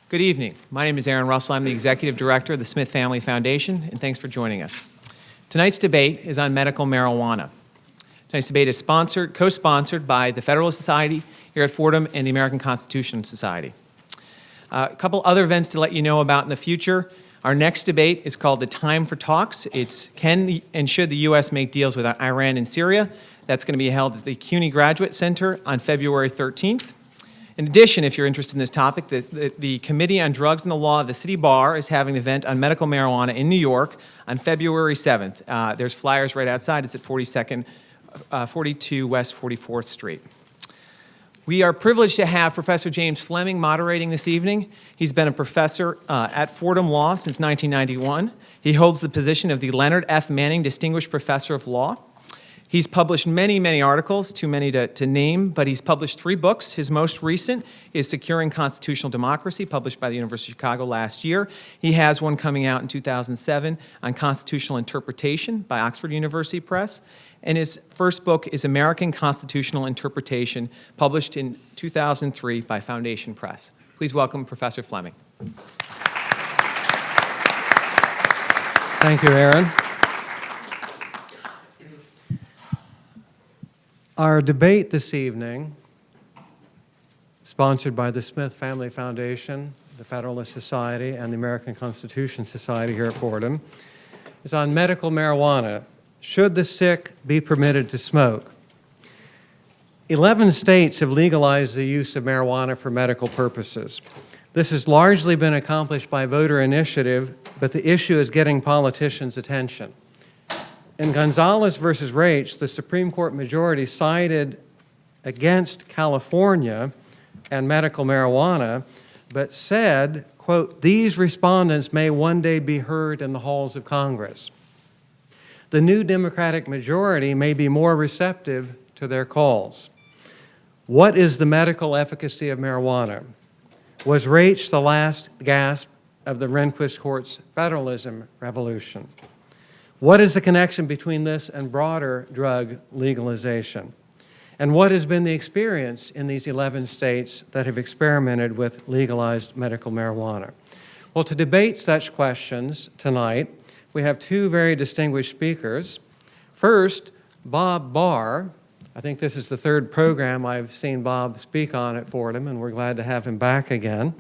Good evening. My name is Aaron Russell. I'm the Executive Director of the Smith Family Foundation, and thanks for joining us. Tonight's debate is on medical marijuana. Tonight's debate is co-sponsored by the Federalist Society here at Fordham and the American Constitution Society. A couple other events to let you know about in the future. Our next debate is called the Time for Talks. It's can and should the U.S. make deals with Iran and Syria? That's going to be held at the CUNY Graduate Center on February 13th. In addition, if you're interested in this topic, the Committee on Drugs and the Law of the City Bar is having an event on medical marijuana in New York on February 7th. There's flyers right outside. It's at 42 West 44th Street. We are privileged to have Professor James Flemming moderating this evening. He's been a professor at Fordham Law since 1991. He holds the position of the Leonard F. Manning Distinguished Professor of Law. He's published many, many articles, too many to name, but he's published 3 books. His most recent is Securing Constitutional Democracy, published by the University of Chicago last year. He has one coming out in 2007 on constitutional interpretation by Oxford University Press. And his first book is American Constitutional Interpretation, published in 2003 by Foundation Press. Please welcome Professor Flemming. Thank you, Aaron. Our debate this evening, sponsored by the Smith Family Foundation, the Federalist Society, and the American Constitution Society here at Fordham, is on medical marijuana. Should the sick be permitted to smoke? 11 states have legalized the use of marijuana for medical purposes. This has largely been accomplished by voter initiative, but the issue is getting politicians' attention. In Gonzalez versus Raich, the Supreme Court majority sided against California and medical marijuana, but said, quote, "These respondents may one day be heard in the halls of Congress." The new Democratic majority may be more receptive to their calls. What is the medical efficacy of marijuana? Was Raich the last gasp of the Rehnquist Court's Federalism revolution? What is the connection between this and broader drug legalization? And what has been the experience in these 11 states that have experimented with legalized medical marijuana? Well, to debate such questions tonight, we have 2 very distinguished speakers. First, Bob Barr. I think this is the 3rd program I've seen Bob speak on at Fordham, and we're glad to have him back again.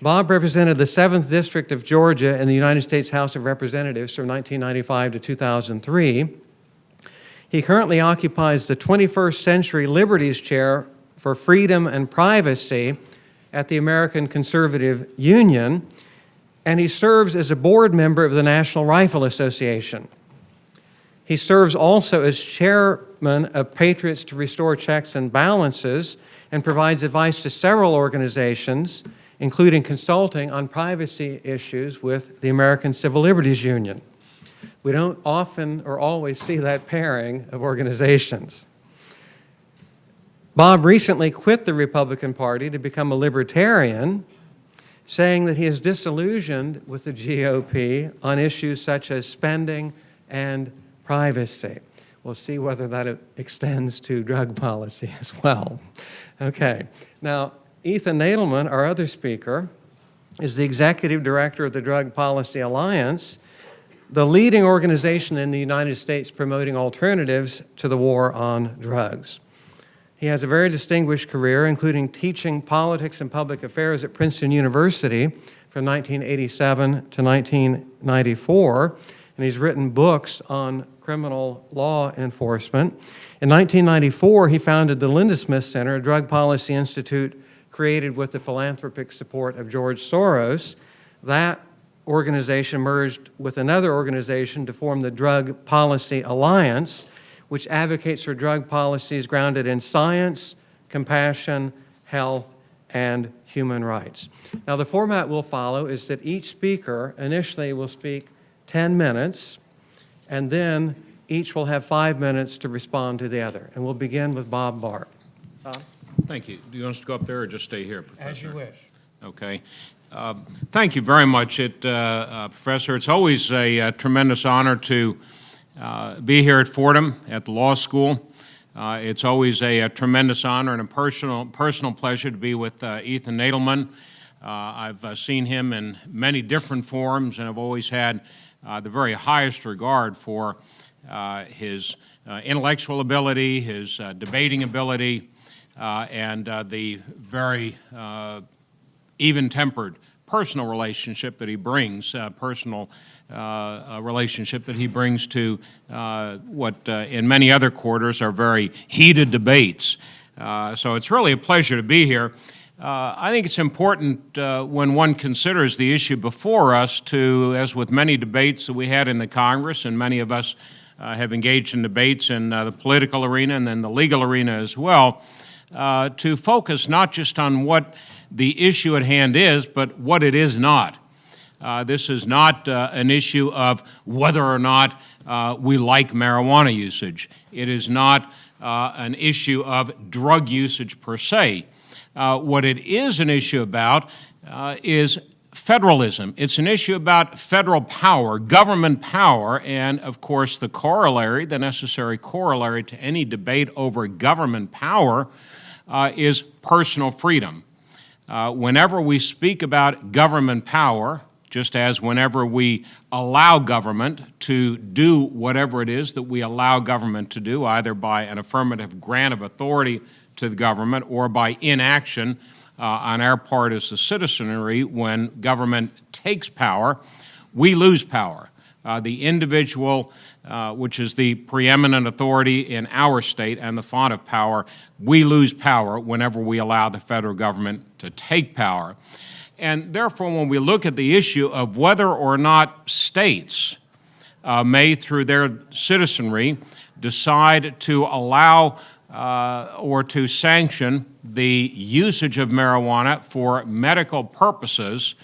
Bob represented the 7th District of Georgia in the United States House of Representatives from 1995 to 2003. He currently occupies the 21st Century Liberties Chair for Freedom and Privacy at the American Conservative Union, and he serves as a board member of the National Rifle Association. He serves also as chairman of Patriots to Restore Checks and Balances and provides advice to several organizations, including consulting on privacy issues with the American Civil Liberties Union. We don't often or always see that pairing of organizations. Bob recently quit the Republican Party to become a libertarian, saying that he is disillusioned with the GOP on issues such as spending and privacy. We'll see whether that extends to drug policy as well. Okay, now, Ethan Nadelmann, our other speaker, is the Executive Director of the Drug Policy Alliance, the leading organization in the United States promoting alternatives to the war on drugs. He has a very distinguished career, including teaching politics and public affairs at Princeton University from 1987 to 1994, and he's written books on criminal law enforcement. In 1994, he founded the Linda Smith Center, a drug policy institute created with the philanthropic support of George Soros. That organization merged with another organization to form the Drug Policy Alliance, which advocates for drug policies grounded in science, compassion, health, and human rights. Now, the format we'll follow is that each speaker initially will speak 10 minutes, and then each will have 5 minutes to respond to the other. And we'll begin with Bob Barr. Bob? Thank you. Do you want us to go up there or just stay here, Professor? As you wish. Okay. Thank you very much, Professor. It's always a tremendous honor to be here at Fordham at the law school. It's always a tremendous honor and a personal pleasure to be with Ethan Nadelmann. I've seen him in many different forms, and I've always had the very highest regard for his intellectual ability, his debating ability, and the very even-tempered personal relationship that he brings, relationship that he brings to what in many other quarters are very heated debates. So it's really a pleasure to be here. I think it's important when one considers the issue before us to, as with many debates that we had in the Congress, and many of us have engaged in debates in the political arena and then the legal arena as well, to focus not just on what the issue at hand is, but what it is not. This is not an issue of whether or not we like marijuana usage. It is not an issue of drug usage per se. What it is an issue about is federalism. It's an issue about federal power, government power, and of course the corollary, the necessary corollary to any debate over government power is personal freedom. Whenever we speak about government power, just as whenever we allow government to do whatever it is that we allow government to do, either by an affirmative grant of authority to the government or by inaction on our part as the citizenry, when government takes power, we lose power. The individual, which is the preeminent authority in our state and the font of power, we lose power whenever we allow the federal government to take power. And therefore, when we look at the issue of whether or not states may, through their citizenry, decide to allow or to sanction the usage of marijuana for medical purposes,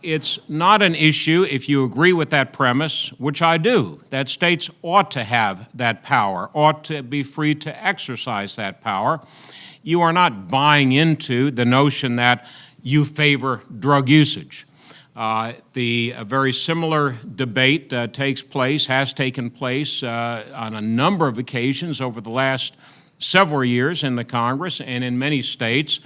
it's not an issue, if you agree with that premise, which I do, that states ought to have that power, ought to be free to exercise that power. You are not buying into the notion that you favor drug usage. A very similar debate has taken place on a number of occasions over the last several years in the Congress and in many states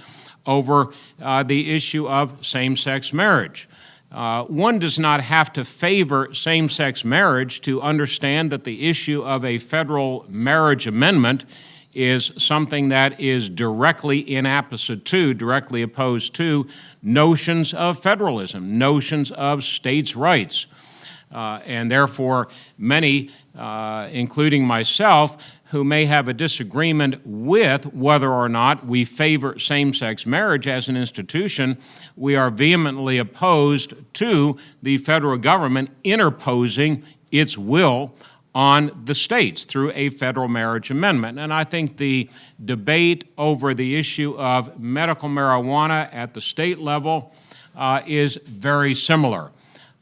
over the issue of same-sex marriage. One does not have to favor same-sex marriage to understand that the issue of a federal marriage amendment is something that is directly directly opposed to notions of federalism, notions of states' rights. And therefore, many, including myself, who may have a disagreement with whether or not we favor same-sex marriage as an institution, we are vehemently opposed to the federal government interposing its will on the states through a federal marriage amendment. And I think the debate over the issue of medical marijuana at the state level is very similar.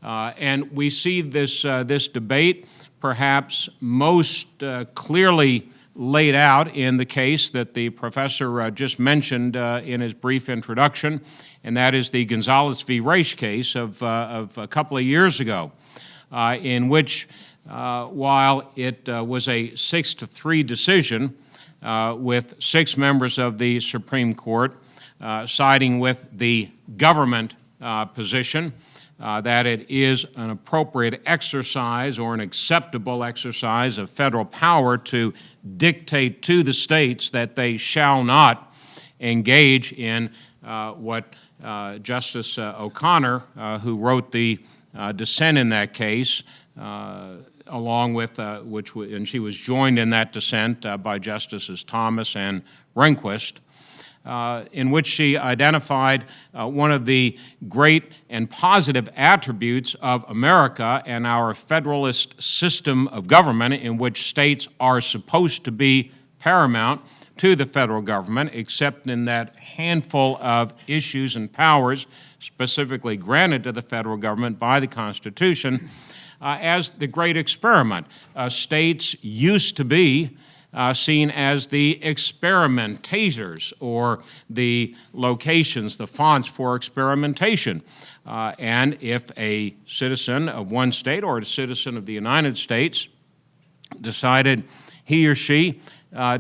And we see this debate perhaps most clearly laid out in the case that the professor just mentioned in his brief introduction, and that is the Gonzalez v. Race case of a couple of years ago, in which while it was a 6-3 decision with 6 members of the Supreme Court siding with the government position that it is an appropriate exercise or an acceptable exercise of federal power to dictate to the states that they shall not engage in what Justice O'Connor, who wrote the dissent in that case, along with, and she was joined in that dissent by Justices Thomas and Rehnquist, in which she identified one of the great and positive attributes of America and our federalist system of government, in which states are supposed to be paramount to the federal government, except in that handful of issues and powers specifically granted to the federal government by the Constitution, as the great experiment. States used to be seen as the experimentators, or the locations, the fonts for experimentation. And if a citizen of one state or a citizen of the United States decided he or she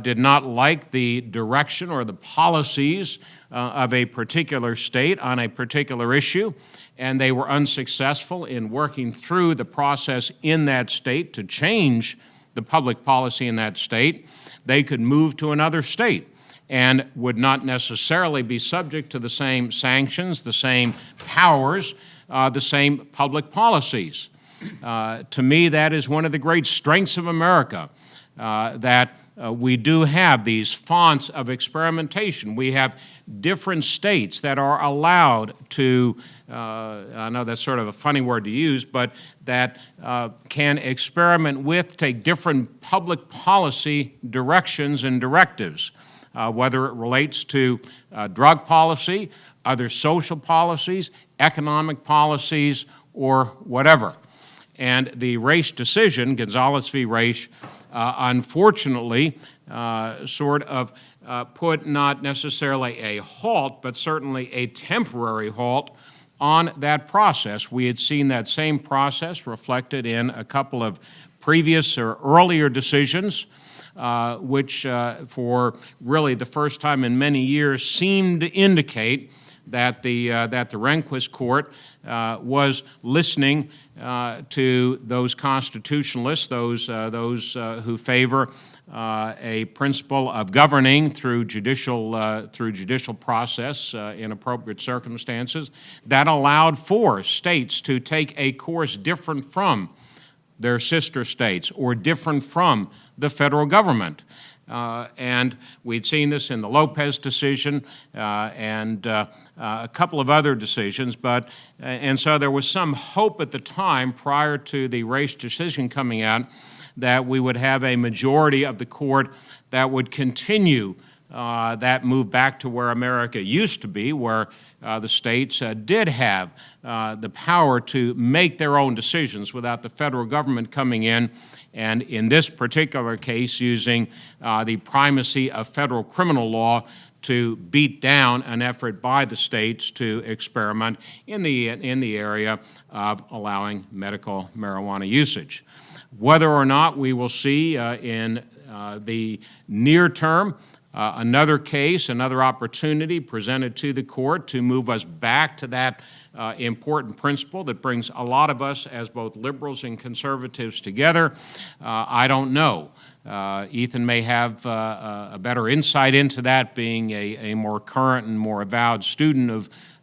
did not like the direction or the policies of a particular state on a particular issue, and they were unsuccessful in working through the process in that state to change the public policy in that state, they could move to another state and would not necessarily be subject to the same sanctions, the same powers, the same public policies. To me, that is one of the great strengths of America, that we do have these fonts of experimentation. We have different states that are allowed to, I know that's sort of a funny word to use, but that can experiment with, take different public policy directions and directives, whether it relates to drug policy, other social policies, economic policies, or whatever. And the Raich decision, Gonzalez v. Raich, unfortunately, sort of put not necessarily a halt, but certainly a temporary halt on that process. We had seen that same process reflected in a couple of previous or earlier decisions, which for really the first time in many years seemed to indicate that the Rehnquist court was listening to those constitutionalists, those who favor a principle of governing through judicial process in appropriate circumstances that allowed for states to take a course different from their sister states or different from the federal government. And we'd seen this in the Lopez decision and a couple of other decisions, and so there was some hope at the time prior to the Raich decision coming out that we would have a majority of the court that would continue that move back to where America used to be, where the states did have the power to make their own decisions without the federal government coming in, and in this particular case using the primacy of federal criminal law to beat down an effort by the states to experiment in the area of allowing medical marijuana usage. Whether or not we will see in the near term another case, another opportunity presented to the court to move us back to that important principle that brings a lot of us as both liberals and conservatives together, I don't know. Ethan may have a better insight into that, being a more current and more avowed student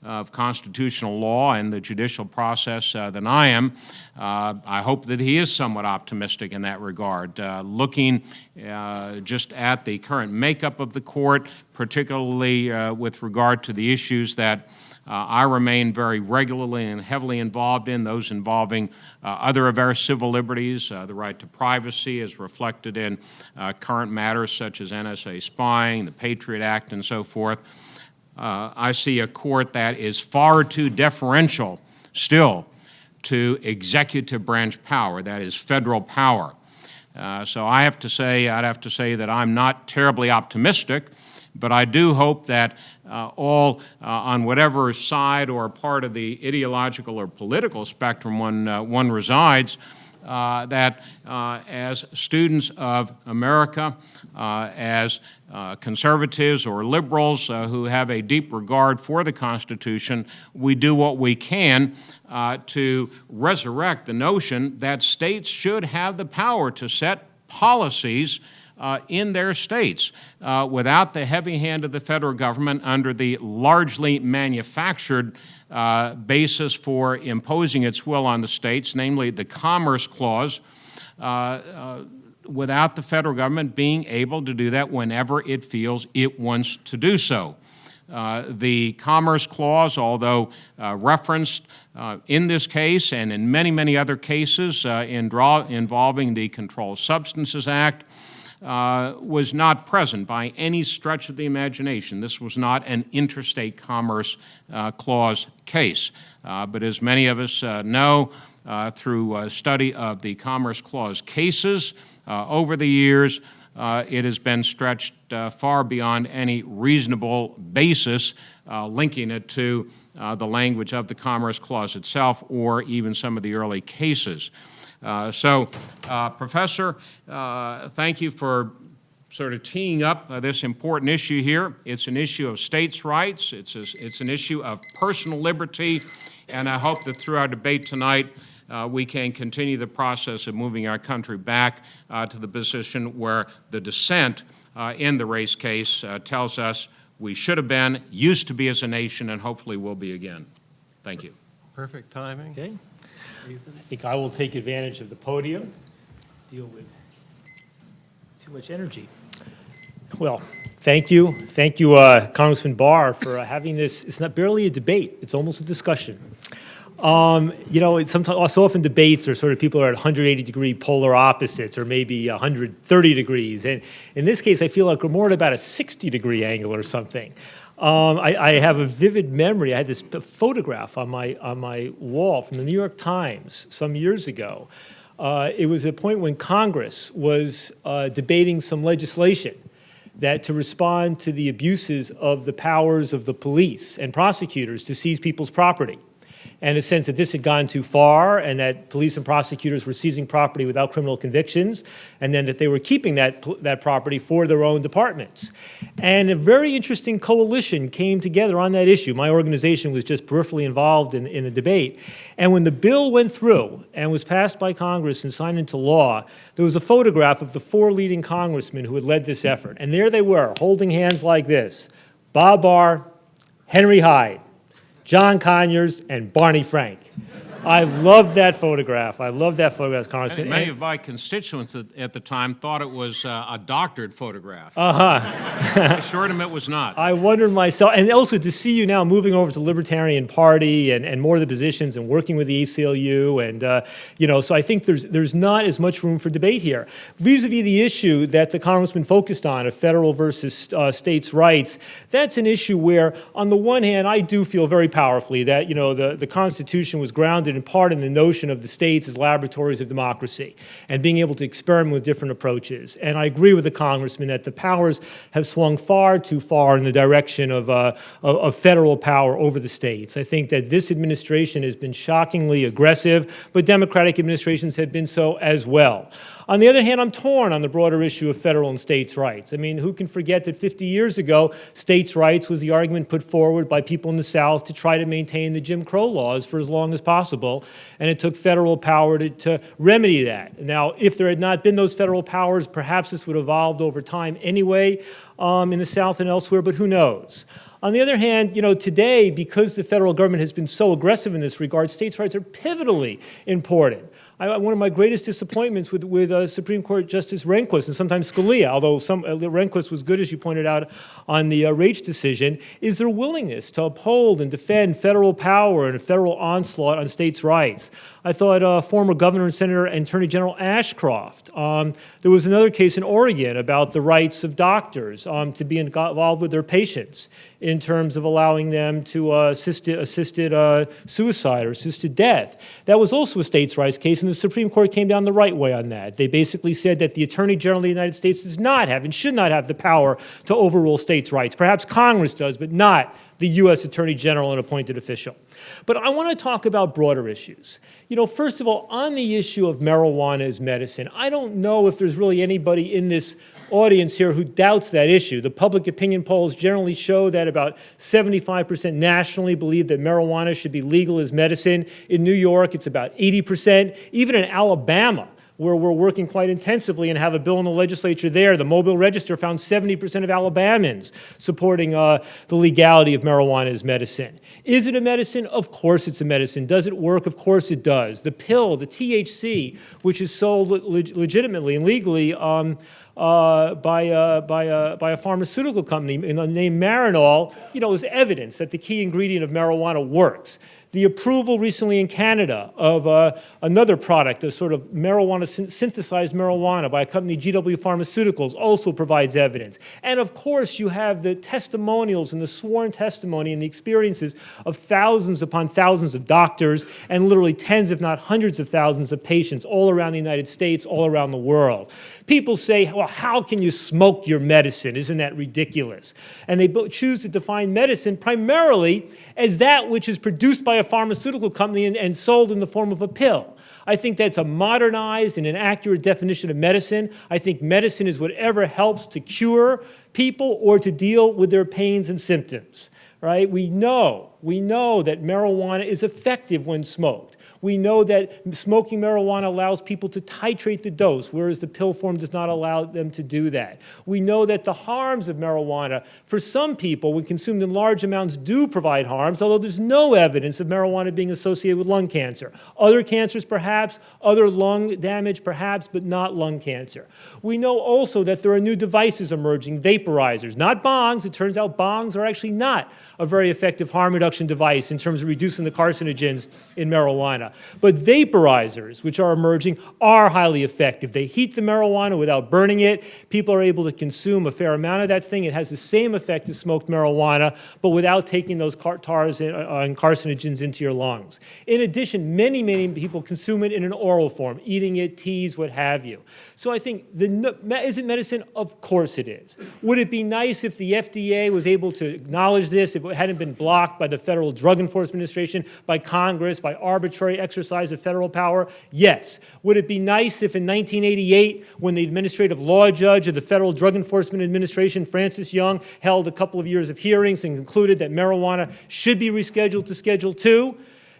of constitutional law and the judicial process than I am. I hope that he is somewhat optimistic in that regard. Looking just at the current makeup of the court, particularly with regard to the issues that I remain very regularly and heavily involved in, those involving other of our civil liberties, the right to privacy as reflected in current matters such as NSA spying, the Patriot Act, and so forth. I see a court that is far too deferential still to executive branch power, that is federal power. So I'd have to say that I'm not terribly optimistic, but I do hope that all on whatever side or part of the ideological or political spectrum one resides, that as students of America, as conservatives or liberals who have a deep regard for the Constitution, we do what we can to resurrect the notion that states should have the power to set policies in their states without the heavy hand of the federal government under the largely manufactured basis for imposing its will on the states, namely the Commerce Clause, without the federal government being able to do that whenever it feels it wants to do so. The Commerce Clause, although referenced in this case and in many, many other cases involving the Controlled Substances Act, was not present by any stretch of the imagination. This was not an interstate commerce clause case. But as many of us know through study of the Commerce Clause cases over the years, it has been stretched far beyond any reasonable basis linking it to the language of the Commerce Clause itself or even some of the early cases. Professor, thank you for sort of teeing up this important issue here. It's an issue of states' rights. It's an issue of personal liberty, and I hope that through our debate tonight, we can continue the process of moving our country back to the position where the dissent in the race case tells us we should have been, used to be as a nation, and hopefully will be again. Thank you. Perfect timing. Okay. I think I will take advantage of the podium, deal with too much energy. Well, thank you. Thank you, Congressman Barr, for having this. It's not barely a debate. It's almost a discussion. You know, sometimes, so often debates are sort of people are at 180-degree polar opposites, or maybe 130 degrees. And in this case, I feel like we're more at about a 60-degree angle or something. I have a vivid memory. I had this photograph on my wall from the New York Times some years ago. It was a point when Congress was debating some legislation that to respond to the abuses of the powers of the police and prosecutors to seize people's property. And a sense that this had gone too far, and that police and prosecutors were seizing property without criminal convictions, and then that they were keeping that property for their own departments. And a very interesting coalition came together on that issue. My organization was just peripherally involved in the debate. And when the bill went through and was passed by Congress and signed into law, there was a photograph of the 4 leading congressmen who had led this effort. And there they were, holding hands like this: Bob Barr, Henry Hyde, John Conyers, and Barney Frank. I love that photograph. I love that photograph, Congressman. Many of my constituents at the time thought it was a doctored photograph. Uh-huh. I assured them it was not. I wondered myself, and also to see you now moving over to the Libertarian Party and more of the positions and working with the ACLU, and you know, so I think there's not as much room for debate here. Vis-a-vis the issue that the Congressman focused on of federal versus states' rights, that's an issue where, on the one hand, I do feel very powerfully that, you know, the Constitution was grounded in part in the notion of the states as laboratories of democracy and being able to experiment with different approaches. And I agree with the Congressman that the powers have swung far too far in the direction of federal power over the states. I think that this administration has been shockingly aggressive, but Democratic administrations have been so as well. On the other hand, I'm torn on the broader issue of federal and states' rights. I mean, who can forget that 50 years ago, states' rights was the argument put forward by people in the South to try to maintain the Jim Crow laws for as long as possible, and it took federal power to remedy that. Now, if there had not been those federal powers, perhaps this would have evolved over time anyway in the South and elsewhere, but who knows? On the other hand, you know, today, because the federal government has been so aggressive in this regard, states' rights are pivotally important. One of my greatest disappointments with Supreme Court Justice Rehnquist and sometimes Scalia, although Rehnquist was good, as you pointed out, on the Raich decision, is their willingness to uphold and defend federal power and a federal onslaught on states' rights. I thought former Governor and Senator and Attorney General Ashcroft, there was another case in Oregon about the rights of doctors to be involved with their patients in terms of allowing them to assisted suicide or assisted death. That was also a states' rights case, and the Supreme Court came down the right way on that. They basically said that the Attorney General of the United States does not have and should not have the power to overrule states' rights. Perhaps Congress does, but not the U.S. Attorney General, an appointed official. But I want to talk about broader issues. You know, first of all, on the issue of marijuana as medicine, I don't know if there's really anybody in this audience here who doubts that issue. The public opinion polls generally show that about 75% nationally believe that marijuana should be legal as medicine. In New York, it's about 80%. Even in Alabama, where we're working quite intensively and have a bill in the legislature there, the Mobile Register found 70% of Alabamans supporting the legality of marijuana as medicine. Is it a medicine? Of course it's a medicine. Does it work? Of course it does. The pill, the THC, which is sold legitimately and legally by a pharmaceutical company named Marinol, you know, is evidence that the key ingredient of marijuana works. The approval recently in Canada of another product, a sort of synthesized marijuana by a company, GW Pharmaceuticals, also provides evidence. And of course, you have the testimonials and the sworn testimony and the experiences of thousands upon thousands of doctors and literally tens, if not hundreds of thousands of patients all around the United States, all around the world. People say, well, how can you smoke your medicine? Isn't that ridiculous? And they choose to define medicine primarily as that which is produced by a pharmaceutical company and sold in the form of a pill. I think that's a modernized and an accurate definition of medicine. I think medicine is whatever helps to cure people or to deal with their pains and symptoms, right? We know that marijuana is effective when smoked. We know that smoking marijuana allows people to titrate the dose, whereas the pill form does not allow them to do that. We know that the harms of marijuana, for some people, when consumed in large amounts, do provide harms, although there's no evidence of marijuana being associated with lung cancer. Other cancers, perhaps, other lung damage, perhaps, but not lung cancer. We know also that there are new devices emerging, vaporizers, not bongs. It turns out bongs are actually not a very effective harm reduction device in terms of reducing the carcinogens in marijuana. But vaporizers, which are emerging, are highly effective. They heat the marijuana without burning it. People are able to consume a fair amount of that thing. It has the same effect as smoked marijuana, but without taking those tars and carcinogens into your lungs. In addition, many, many people consume it in an oral form, eating it, teas, what have you. So I think, is it medicine? Of course it is. Would it be nice if the FDA was able to acknowledge this, if it hadn't been blocked by the Federal Drug Enforcement Administration, by Congress, by arbitrary exercise of federal power? Yes. Would it be nice if in 1988, when the administrative law judge of the Federal Drug Enforcement Administration, Francis Young, held a couple of years of hearings and concluded that marijuana should be rescheduled to Schedule II,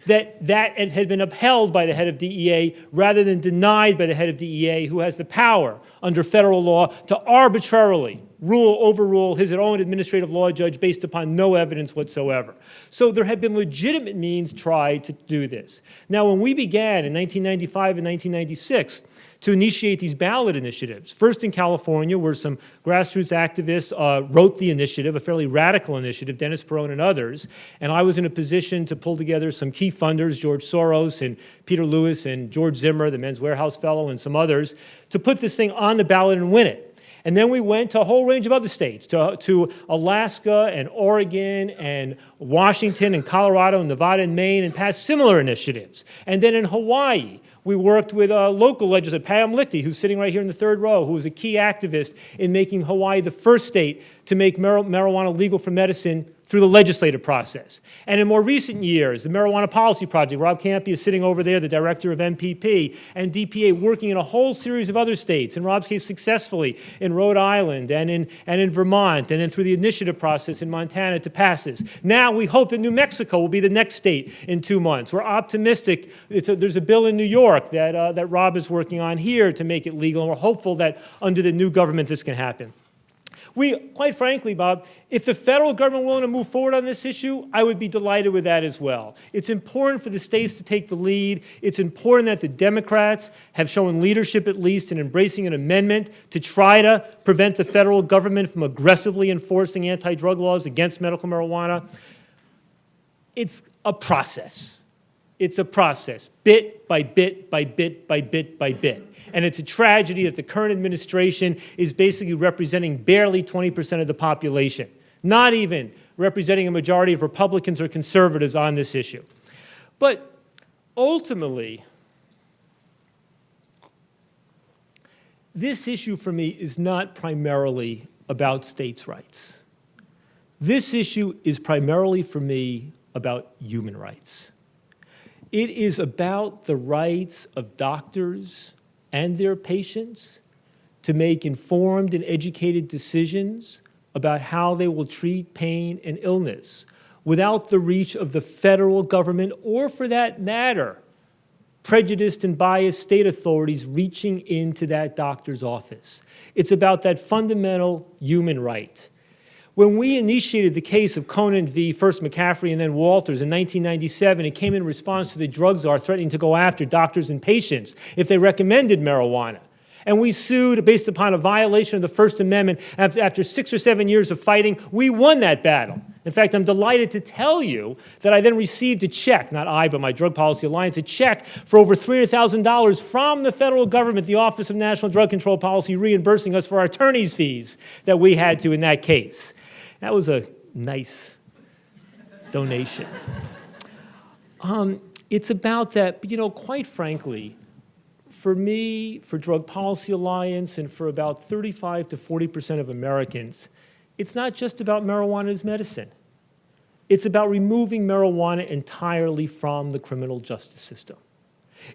that it had been upheld by the head of DEA rather than denied by the head of DEA, who has the power under federal law to arbitrarily overrule his own administrative law judge based upon no evidence whatsoever. So there have been legitimate means tried to do this. Now, when we began in 1995 and 1996 to initiate these ballot initiatives, first in California, where some grassroots activists wrote the initiative, a fairly radical initiative, Dennis Perone and others, and I was in a position to pull together some key funders, George Soros and Peter Lewis and George Zimmer, the Men's Warehouse Fellow, and some others, to put this thing on the ballot and win it. And then we went to a whole range of other states, to Alaska and Oregon and Washington and Colorado and Nevada and Maine, and passed similar initiatives. And then in Hawaii, we worked with a local legislator, Pam Lichty, who's sitting right here in the third row, who was a key activist in making Hawaii the first state to make marijuana legal for medicine through the legislative process. And in more recent years, the Marijuana Policy Project, Rob Campy is sitting over there, the director of MPP, and DPA working in a whole series of other states, in Rob's case successfully, in Rhode Island and in Vermont, and then through the initiative process in Montana to pass this. Now we hope that New Mexico will be the next state in 2 months. We're optimistic. There's a bill in New York that Rob is working on here to make it legal, and we're hopeful that under the new government this can happen. Quite frankly, Bob, if the federal government were willing to move forward on this issue, I would be delighted with that as well. It's important for the states to take the lead. It's important that the Democrats have shown leadership, at least, in embracing an amendment to try to prevent the federal government from aggressively enforcing anti-drug laws against medical marijuana. It's a process. It's a process, bit by bit by bit by bit by bit. And it's a tragedy that the current administration is basically representing barely 20% of the population, not even representing a majority of Republicans or conservatives on this issue. But ultimately, this issue for me is not primarily about states' rights. This issue is primarily for me about human rights. It is about the rights of doctors and their patients to make informed and educated decisions about how they will treat pain and illness without the reach of the federal government or, for that matter, prejudiced and biased state authorities reaching into that doctor's office. It's about that fundamental human right. When we initiated the case of Conan v. first McCaffrey and then Walters in 1997, it came in response to the drug czar threatening to go after doctors and patients if they recommended marijuana. And we sued based upon a violation of the First Amendment. After 6 or 7 years of fighting, we won that battle. In fact, I'm delighted to tell you that I then received a check, not I, but my Drug Policy Alliance, a check for over $300,000 from the federal government, the Office of National Drug Control Policy, reimbursing us for our attorney's fees that we had to in that case. That was a nice donation. It's about that, but quite frankly, for me, for Drug Policy Alliance, and for about 35 to 40% of Americans, it's not just about marijuana as medicine. It's about removing marijuana entirely from the criminal justice system.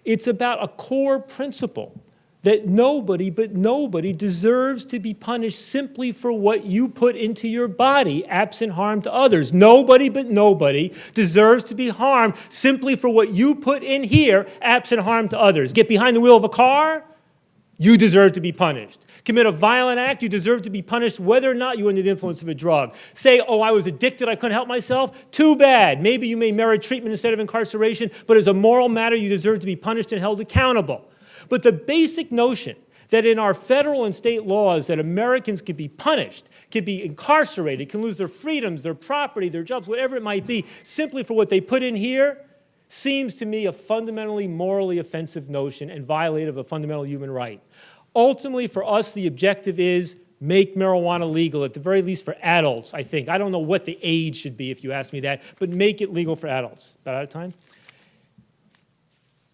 It's about a core principle that nobody but nobody deserves to be punished simply for what you put into your body, absent harm to others. Nobody but nobody deserves to be harmed simply for what you put in here, absent harm to others. Get behind the wheel of a car, you deserve to be punished. Commit a violent act, you deserve to be punished whether or not you're under the influence of a drug. Say, oh, I was addicted, I couldn't help myself. Too bad. Maybe you may merit treatment instead of incarceration, but as a moral matter, you deserve to be punished and held accountable. But the basic notion that in our federal and state laws that Americans can be punished, can be incarcerated, can lose their freedoms, their property, their jobs, whatever it might be, simply for what they put in here, seems to me a fundamentally morally offensive notion and violative of a fundamental human right. Ultimately, for us, the objective is make marijuana legal, at the very least for adults, I think. I don't know what the age should be if you ask me that, but make it legal for adults. About out of time?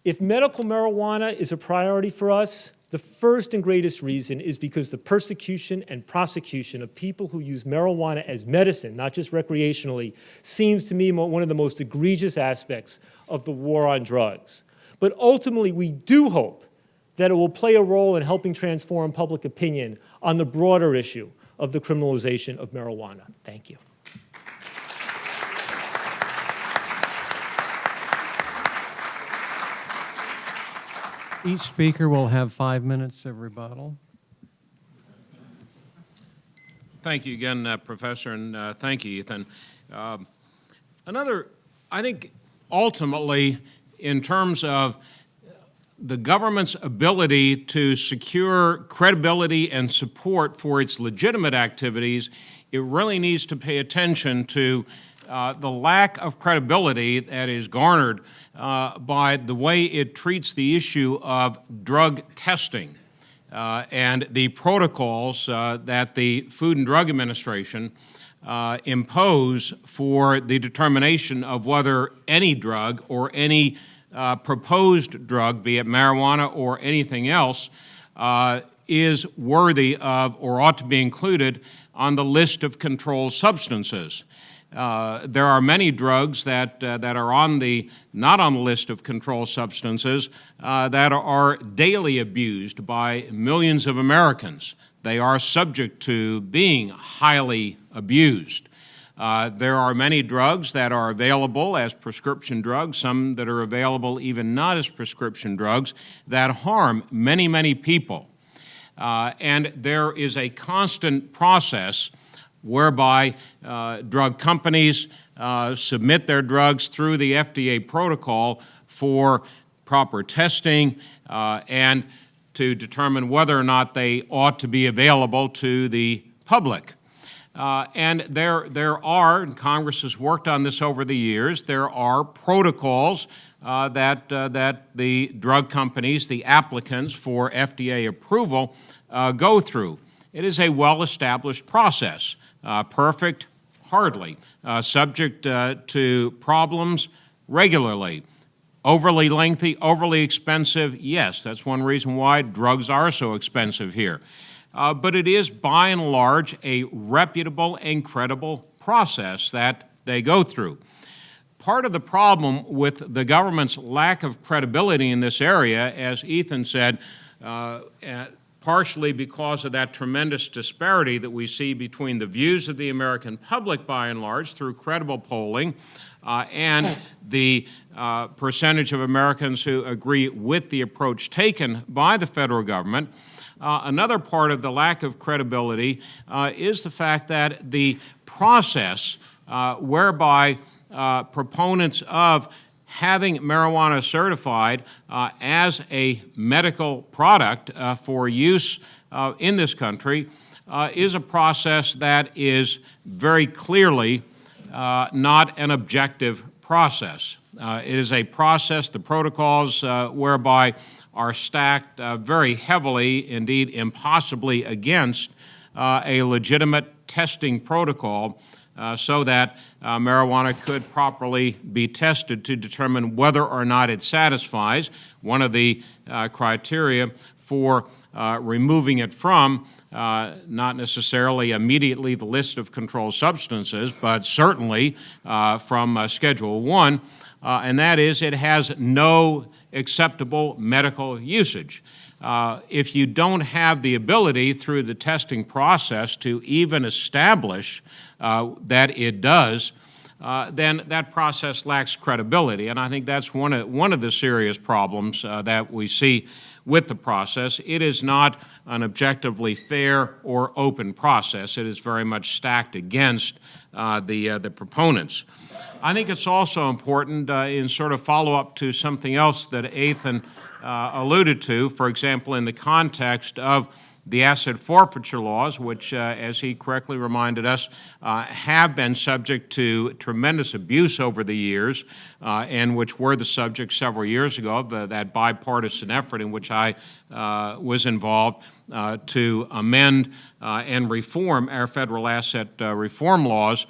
If medical marijuana is a priority for us, the first and greatest reason is because the persecution and prosecution of people who use marijuana as medicine, not just recreationally, seems to me one of the most egregious aspects of the war on drugs. But ultimately, we do hope that it will play a role in helping transform public opinion on the broader issue of the criminalization of marijuana. Thank you. Each speaker will have 5 minutes of rebuttal. Thank you again, Professor, and thank you, Ethan. I think, ultimately, in terms of the government's ability to secure credibility and support for its legitimate activities, it really needs to pay attention to the lack of credibility that is garnered by the way it treats the issue of drug testing and the protocols that the Food and Drug Administration impose for the determination of whether any drug or any proposed drug, be it marijuana or anything else, is worthy of or ought to be included on the list of controlled substances. There are many drugs that are not on the list of controlled substances that are daily abused by millions of Americans. They are subject to being highly abused. There are many drugs that are available as prescription drugs, some that are available even not as prescription drugs, that harm many, many people. And there is a constant process whereby drug companies submit their drugs through the FDA protocol for proper testing and to determine whether or not they ought to be available to the public. And there are, and Congress has worked on this over the years, there are protocols that the drug companies, the applicants for FDA approval, go through. It is a well-established process. Perfect? Hardly. Subject to problems? Regularly. Overly lengthy, overly expensive? Yes, that's one reason why drugs are so expensive here. But it is, by and large, a reputable and credible process that they go through. Part of the problem with the government's lack of credibility in this area, as Ethan said, partially because of that tremendous disparity that we see between the views of the American public, by and large, through credible polling, and the percentage of Americans who agree with the approach taken by the federal government. Another part of the lack of credibility is the fact that the process whereby proponents of having marijuana certified as a medical product for use in this country is a process that is very clearly not an objective process. It is a process, the protocols whereby are stacked very heavily, indeed impossibly, against a legitimate testing protocol so that marijuana could properly be tested to determine whether or not it satisfies one of the criteria for removing it from not necessarily immediately the list of controlled substances, but certainly from Schedule 1, and that is it has no acceptable medical usage. If you don't have the ability through the testing process to even establish that it does, then that process lacks credibility. And I think that's one of the serious problems that we see with the process. It is not an objectively fair or open process. It is very much stacked against the proponents. I think it's also important in sort of follow-up to something else that Ethan alluded to, for example, in the context of the asset forfeiture laws, which, as he correctly reminded us, have been subject to tremendous abuse over the years, and which were the subject several years ago of that bipartisan effort in which I was involved to amend and reform our federal asset reform laws.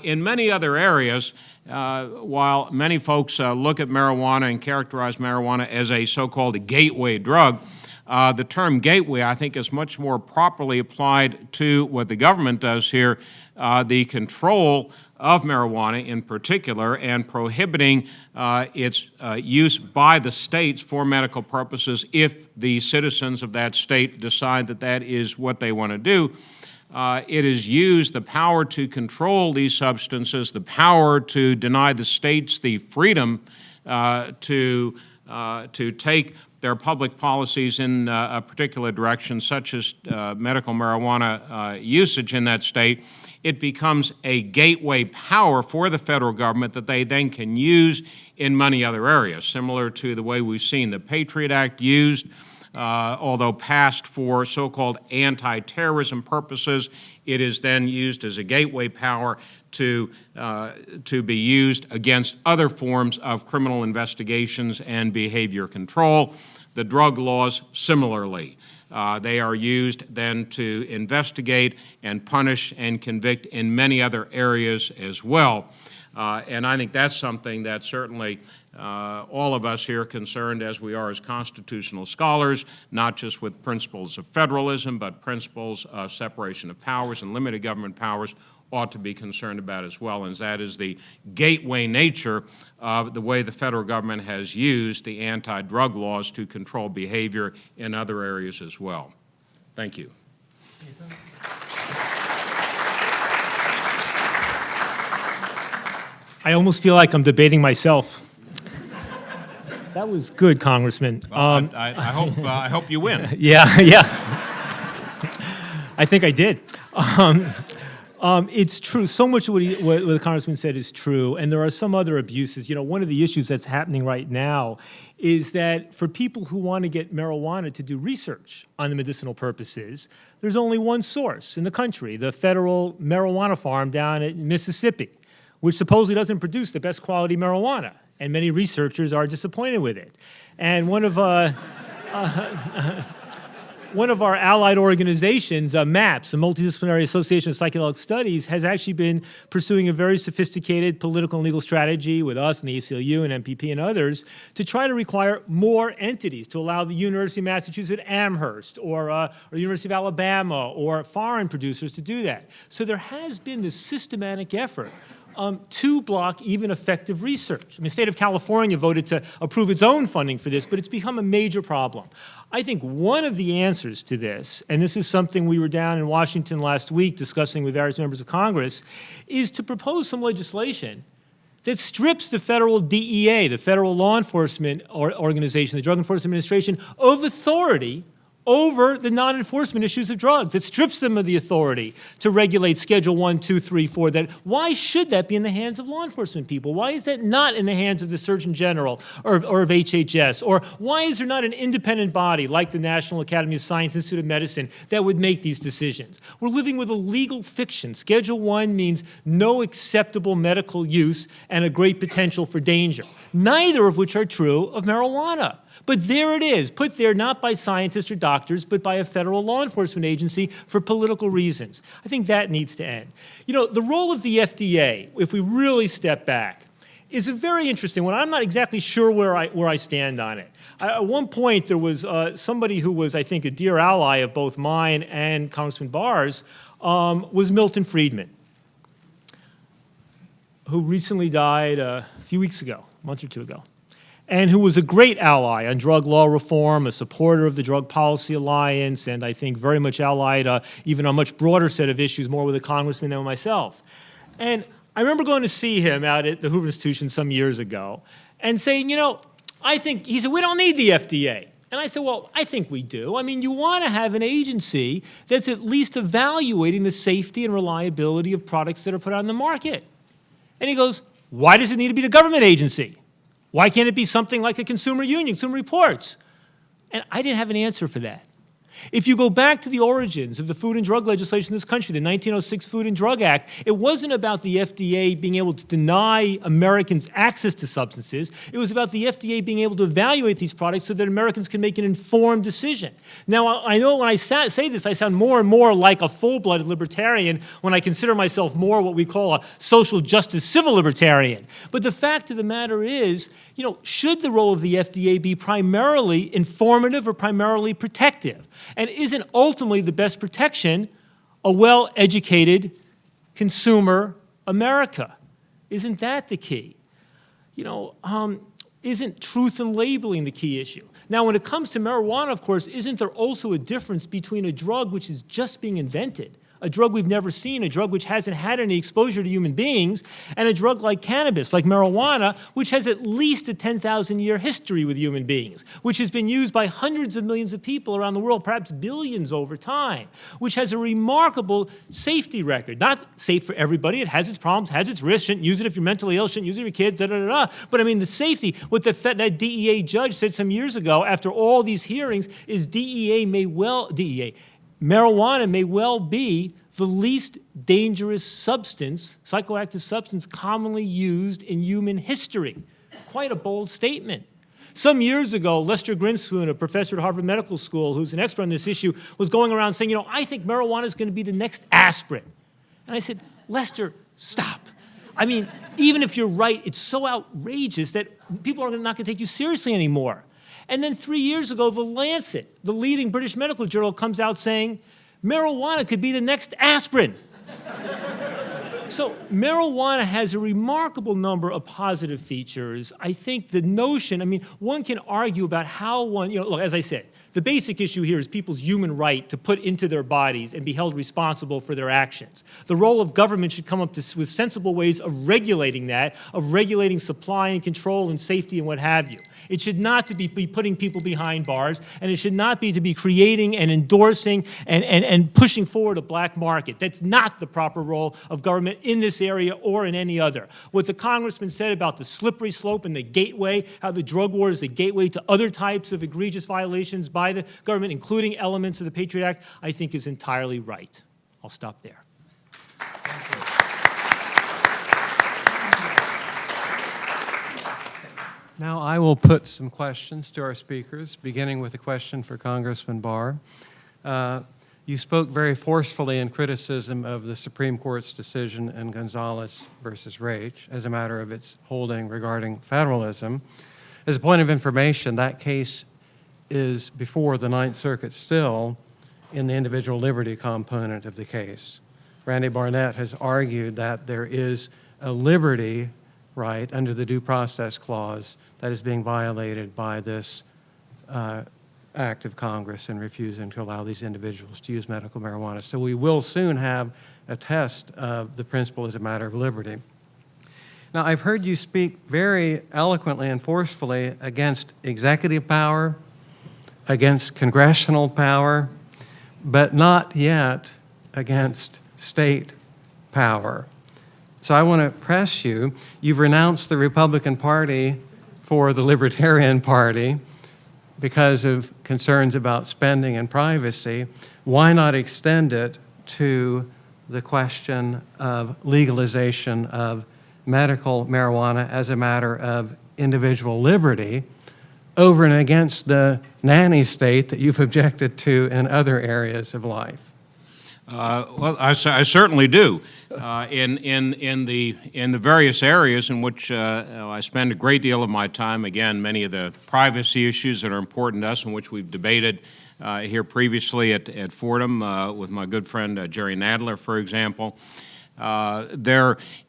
In many other areas, while many folks look at marijuana and characterize marijuana as a so-called gateway drug, the term gateway, I think, is much more properly applied to what the government does here, the control of marijuana in particular, and prohibiting its use by the states for medical purposes if the citizens of that state decide that that is what they want to do. It is used, the power to control these substances, the power to deny the states the freedom to take their public policies in a particular direction, such as medical marijuana usage in that state. It becomes a gateway power for the federal government that they then can use in many other areas, similar to the way we've seen the Patriot Act used. Although passed for so-called anti-terrorism purposes, it is then used as a gateway power to be used against other forms of criminal investigations and behavior control. The drug laws, similarly. They are used then to investigate and punish and convict in many other areas as well. And I think that's something that certainly all of us here concerned as we are as constitutional scholars, not just with principles of federalism, but principles of separation of powers and limited government powers, ought to be concerned about as well, and that is the gateway nature of the way the federal government has used the anti-drug laws to control behavior in other areas as well. Thank you. I almost feel like I'm debating myself. That was good, Congressman. I hope you win. Yeah. I think I did. It's true. So much of what the Congressman said is true, and there are some other abuses. You know, one of the issues that's happening right now is that for people who want to get marijuana to do research on the medicinal purposes, there's only one source in the country, the federal marijuana farm down in Mississippi, which supposedly doesn't produce the best quality marijuana, and many researchers are disappointed with it. And one of our allied organizations, MAPS, the Multidisciplinary Association of Psychedelic Studies, has actually been pursuing a very sophisticated political and legal strategy with us and the ACLU and MPP and others to try to require more entities, to allow the University of Massachusetts Amherst or the University of Alabama or foreign producers to do that. So there has been this systematic effort to block even effective research. I mean, the state of California voted to approve its own funding for this, but it's become a major problem. I think one of the answers to this, and this is something we were down in Washington last week discussing with various members of Congress, is to propose some legislation that strips the federal DEA, the federal law enforcement organization, the Drug Enforcement Administration, of authority over the non-enforcement issues of drugs. It strips them of the authority to regulate Schedule 1, 2, 3, 4. Why should that be in the hands of law enforcement people? Why is that not in the hands of the Surgeon General or of HHS? Or why is there not an independent body like the National Academy of Science Institute of Medicine that would make these decisions? We're living with a legal fiction. Schedule 1 means no acceptable medical use and a great potential for danger, neither of which are true of marijuana. But there it is, put there not by scientists or doctors, but by a federal law enforcement agency for political reasons. I think that needs to end. You know, the role of the FDA, if we really step back, is a very interesting one. I'm not exactly sure where I stand on it. At one point, there was somebody who was, I think, a dear ally of both mine and Congressman Barr's, was Milton Friedman, who recently died a few weeks ago, a month or two ago. and who was a great ally on drug law reform, a supporter of the Drug Policy Alliance, and I think very much allied even on a much broader set of issues, more with a congressman than with myself. And I remember going to see him out at the Hoover Institution some years ago and saying, he said, we don't need the FDA. And I said, well, I think we do. I mean, you want to have an agency that's at least evaluating the safety and reliability of products that are put on the market. And he goes, why does it need to be the government agency? Why can't it be something like a consumer union, Consumer Reports? And I didn't have an answer for that. If you go back to the origins of the food and drug legislation in this country, the 1906 Food and Drug Act, it wasn't about the FDA being able to deny Americans access to substances. It was about the FDA being able to evaluate these products so that Americans can make an informed decision. Now, I know when I say this, I sound more and more like a full-blooded libertarian when I consider myself more what we call a social justice civil libertarian. But the fact of the matter is, should the role of the FDA be primarily informative or primarily protective? And isn't ultimately the best protection a well-educated consumer America? Isn't that the key? Isn't truth in labeling the key issue? Now, when it comes to marijuana, of course, isn't there also a difference between a drug which is just being invented, a drug we've never seen, a drug which hasn't had any exposure to human beings, and a drug like cannabis, like marijuana, which has at least a 10,000-year history with human beings, which has been used by hundreds of millions of people around the world, perhaps billions over time, which has a remarkable safety record. Not safe for everybody. It has its problems, has its risks. Shouldn't use it if you're mentally ill, shouldn't use it for your kids, da-da-da-da. But I mean, the safety, what that DEA judge said some years ago after all these hearings is marijuana may well be the least dangerous substance, psychoactive substance, commonly used in human history. Quite a bold statement. Some years ago, Lester Grinspoon, a professor at Harvard Medical School who's an expert on this issue, was going around saying, I think marijuana is going to be the next aspirin. And I said, Lester, stop. I mean, even if you're right, it's so outrageous that people are not going to take you seriously anymore. And then 3 years ago, The Lancet, the leading British medical journal, comes out saying, marijuana could be the next aspirin. So marijuana has a remarkable number of positive features. I think the notion, one can argue about how one, look, as I said, the basic issue here is people's human right to put into their bodies and be held responsible for their actions. The role of government should come up with sensible ways of regulating that, of regulating supply and control and safety and what have you. It should not be putting people behind bars, and it should not be to be creating and endorsing and pushing forward a black market. That's not the proper role of government in this area or in any other. What the congressman said about the slippery slope and the gateway, how the drug war is the gateway to other types of egregious violations by the government, including elements of the Patriot Act, I think is entirely right. I'll stop there. Now I will put some questions to our speakers, beginning with a question for Congressman Barr. You spoke very forcefully in criticism of the Supreme Court's decision in Gonzalez versus Raich as a matter of its holding regarding federalism. As a point of information, that case is before the Ninth Circuit still in the individual liberty component of the case. Randy Barnett has argued that there is a liberty right under the Due Process Clause that is being violated by this act of Congress in refusing to allow these individuals to use medical marijuana. So we will soon have a test of the principle as a matter of liberty. Now, I've heard you speak very eloquently and forcefully against executive power, against congressional power, but not yet against state power. So I want to press you. You've renounced the Republican Party for the Libertarian Party because of concerns about spending and privacy. Why not extend it to the question of legalization of medical marijuana as a matter of individual liberty over and against the nanny state that you've objected to in other areas of life? Well, I certainly do. In the various areas in which I spend a great deal of my time, again, many of the privacy issues that are important to us, in which we've debated here previously at Fordham with my good friend Jerry Nadler, for example.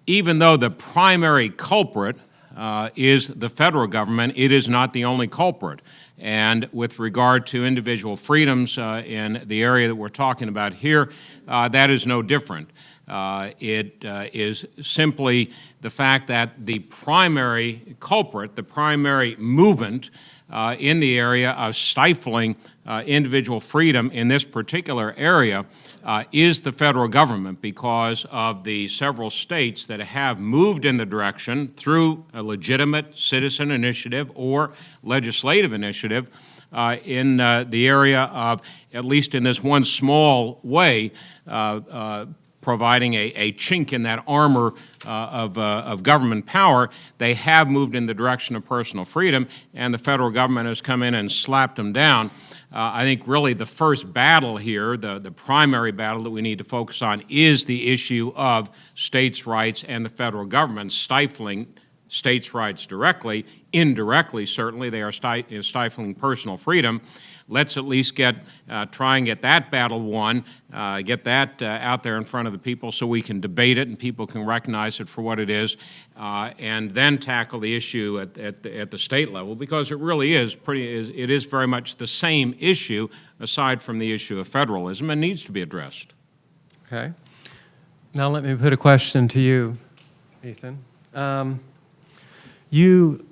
Even though the primary culprit is the federal government. It is not the only culprit. And with regard to individual freedoms in the area that we're talking about here, that is no different. It is simply the fact that the primary culprit, the primary movement in the area of stifling individual freedom in this particular area is the federal government, because of the several states that have moved in the direction through a legitimate citizen initiative or legislative initiative in the area of, at least in this one small way, providing a chink in that armor of government power. They have moved in the direction of personal freedom, and the federal government has come in and slapped them down. I think really the first battle here, the primary battle that we need to focus on, is the issue of states' rights and the federal government stifling states' rights directly. Indirectly, certainly, they are stifling personal freedom. Let's at least try and get that battle won, get that out there in front of the people so we can debate it and people can recognize it for what it is, and then tackle the issue at the state level, because it really is it is very much the same issue aside from the issue of federalism, and needs to be addressed. Okay. Now let me put a question to you, Ethan. You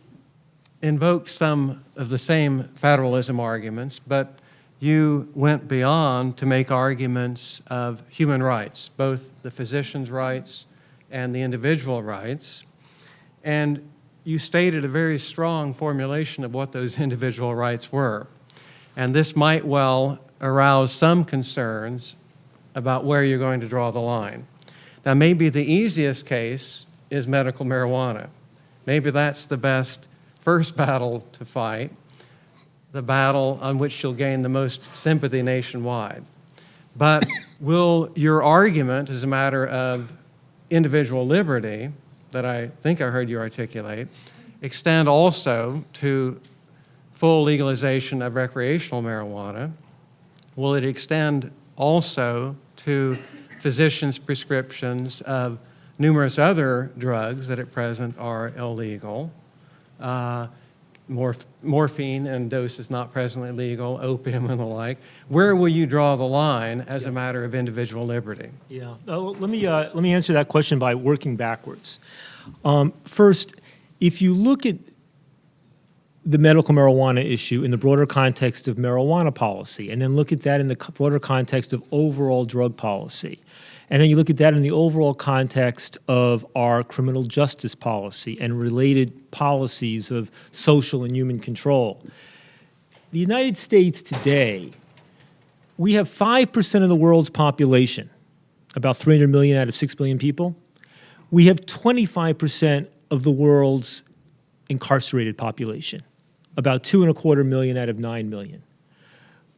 invoked some of the same federalism arguments, but you went beyond to make arguments of human rights, both the physician's rights and the individual rights. And you stated a very strong formulation of what those individual rights were. And this might well arouse some concerns about where you're going to draw the line. Now, maybe the easiest case is medical marijuana. Maybe that's the best first battle to fight, the battle on which you'll gain the most sympathy nationwide. But will your argument as a matter of individual liberty, that I think I heard you articulate, extend also to full legalization of recreational marijuana? Will it extend also to physicians' prescriptions of numerous other drugs that at present are illegal? Morphine and doses not presently legal, opium and the like. Where will you draw the line as a matter of individual liberty? Yeah, let me answer that question by working backwards. First, if you look at the medical marijuana issue in the broader context of marijuana policy, and then look at that in the broader context of overall drug policy, and then you look at that in the overall context of our criminal justice policy and related policies of social and human control. The United States today, we have 5% of the world's population, about 300 million out of 6 billion people. We have 25% of the world's incarcerated population, about 2.25 million out of 9 million.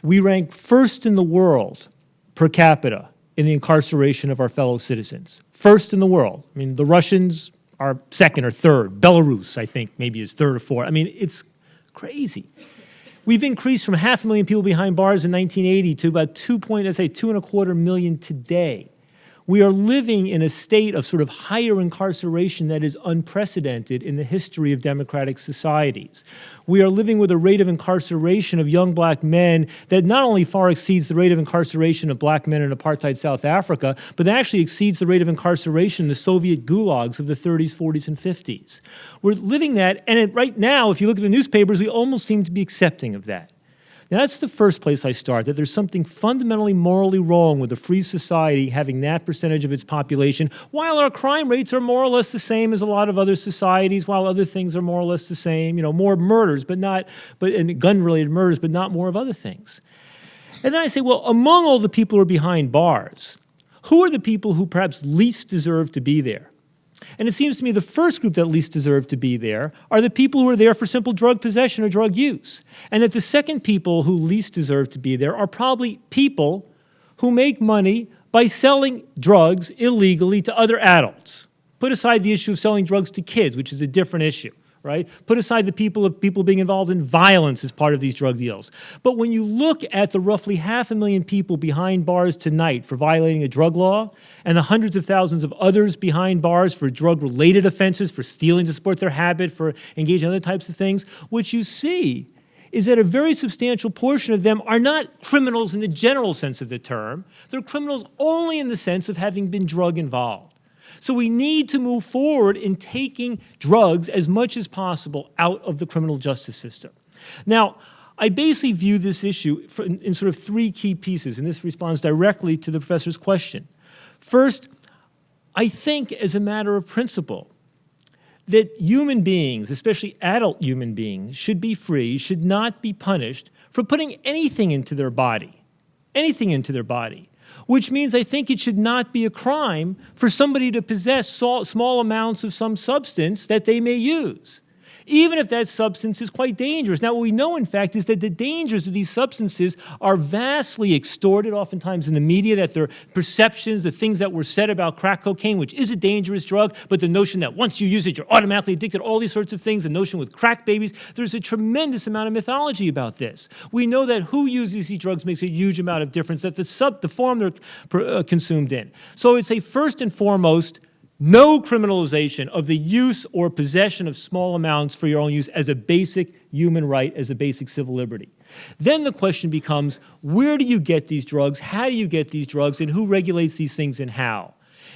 We rank first in the world per capita in the incarceration of our fellow citizens. First in the world. I mean, the Russians are second or third. Belarus, I think, maybe is third or fourth. I mean, it's crazy. We've increased from 500,000 people behind bars in 1980 to about 2.25 million today. We are living in a state of sort of higher incarceration that is unprecedented in the history of democratic societies. We are living with a rate of incarceration of young black men that not only far exceeds the rate of incarceration of black men in apartheid South Africa, but that actually exceeds the rate of incarceration in the Soviet gulags of the 30s, 40s, and 50s. We're living that, and right now, if you look at the newspapers, we almost seem to be accepting of that. Now, that's the first place I start, that there's something fundamentally morally wrong with a free society having that percentage of its population, while our crime rates are more or less the same as a lot of other societies, while other things are more or less the same, you know, more murders, and gun-related murders, but not more of other things. And then I say, well, among all the people who are behind bars, who are the people who perhaps least deserve to be there? And it seems to me the first group that least deserve to be there are the people who are there for simple drug possession or drug use. And that the second people who least deserve to be there are probably people who make money by selling drugs illegally to other adults. Put aside the issue of selling drugs to kids, which is a different issue, right? Put aside the people being involved in violence as part of these drug deals. But when you look at the roughly 500,000 people behind bars tonight for violating a drug law, and the hundreds of thousands of others behind bars for drug-related offenses, for stealing to support their habit, for engaging in other types of things, what you see is that a very substantial portion of them are not criminals in the general sense of the term. They're criminals only in the sense of having been drug involved. So we need to move forward in taking drugs as much as possible out of the criminal justice system. Now, I basically view this issue in sort of three key pieces, and this responds directly to the professor's question. First, I think as a matter of principle, that human beings, especially adult human beings, should be free, should not be punished for putting anything into their body, which means I think it should not be a crime for somebody to possess small amounts of some substance that they may use, even if that substance is quite dangerous. Now, what we know, in fact, is that the dangers of these substances are vastly extorted, oftentimes in the media, that their perceptions, the things that were said about crack cocaine, which is a dangerous drug, but the notion that once you use it, you're automatically addicted, all these sorts of things, the notion with crack babies, there's a tremendous amount of mythology about this. We know that who uses these drugs makes a huge amount of difference, that the form they're consumed in. So I would say, first and foremost, no criminalization of the use or possession of small amounts for your own use as a basic human right, as a basic civil liberty. Then the question becomes, where do you get these drugs, how do you get these drugs, and who regulates these things and how?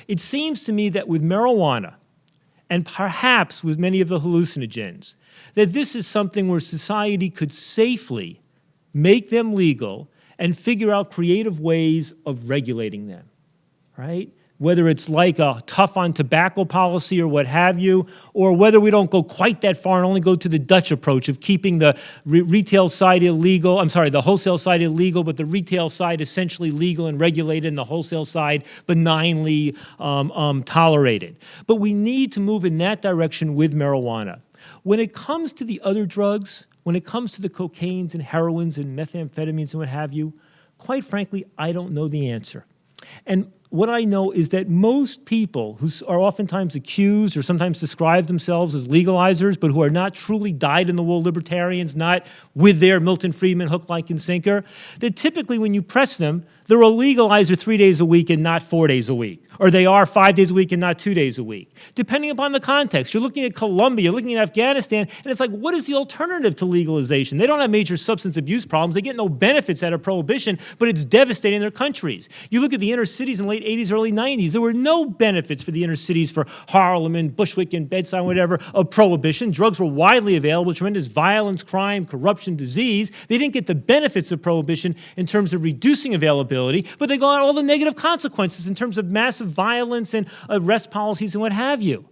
It seems to me that with marijuana, and perhaps with many of the hallucinogens, that this is something where society could safely make them legal and figure out creative ways of regulating them, right? Whether it's like a tough on tobacco policy or what have you, or whether we don't go quite that far and only go to the Dutch approach of keeping the retail side illegal, the wholesale side illegal, but the retail side essentially legal and regulated, and the wholesale side benignly tolerated. But we need to move in that direction with marijuana. When it comes to the other drugs, when it comes to the cocaines and heroines and methamphetamines and what have you, quite frankly, I don't know the answer. And what I know is that most people who are oftentimes accused or sometimes describe themselves as legalizers, but who are not truly dyed-in-the-wool libertarians, not with their Milton Friedman hook, line, and sinker, that typically when you press them, they're a legalizer 3 days a week and not 4 days a week. Or they are 5 days a week and not 2 days a week. Depending upon the context. You're looking at Colombia, you're looking at Afghanistan, and it's like, what is the alternative to legalization? They don't have major substance abuse problems. They get no benefits out of prohibition, but it's devastating their countries. You look at the inner cities in the late 80s, early 90s, there were no benefits for the inner cities, for Harlem and Bushwick and Bed-Stuy, whatever, of prohibition. Drugs were widely available, tremendous violence, crime, corruption, disease. They didn't get the benefits of prohibition in terms of reducing availability, but they got all the negative consequences in terms of massive violence and arrest policies and what have you.